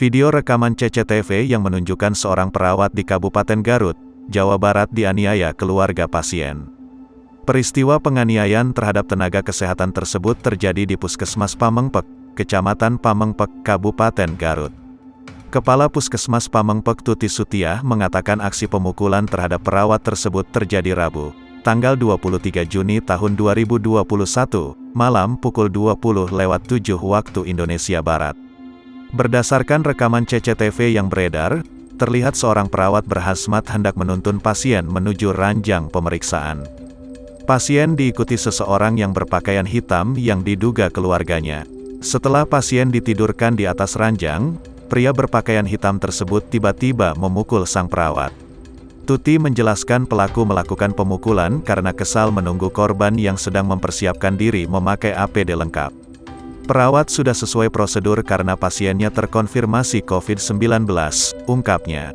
Video rekaman CCTV yang menunjukkan seorang perawat di Kabupaten Garut, Jawa Barat dianiaya keluarga pasien. Peristiwa penganiayaan terhadap tenaga kesehatan tersebut terjadi di Puskesmas Pamengpek, Kecamatan Pamengpek, Kabupaten Garut. Kepala Puskesmas Pamengpek Tuti Sutiah mengatakan aksi pemukulan terhadap perawat tersebut terjadi Rabu, tanggal 23 Juni tahun 2021, malam pukul 20.07 waktu Indonesia Barat. Berdasarkan rekaman CCTV yang beredar, terlihat seorang perawat berhazmat hendak menuntun pasien menuju ranjang pemeriksaan. Pasien diikuti seseorang yang berpakaian hitam yang diduga keluarganya. Setelah pasien ditidurkan di atas ranjang, pria berpakaian hitam tersebut tiba-tiba memukul sang perawat. Tuti menjelaskan pelaku melakukan pemukulan karena kesal menunggu korban yang sedang mempersiapkan diri memakai APD lengkap. Perawat sudah sesuai prosedur karena pasiennya terkonfirmasi COVID-19, ungkapnya.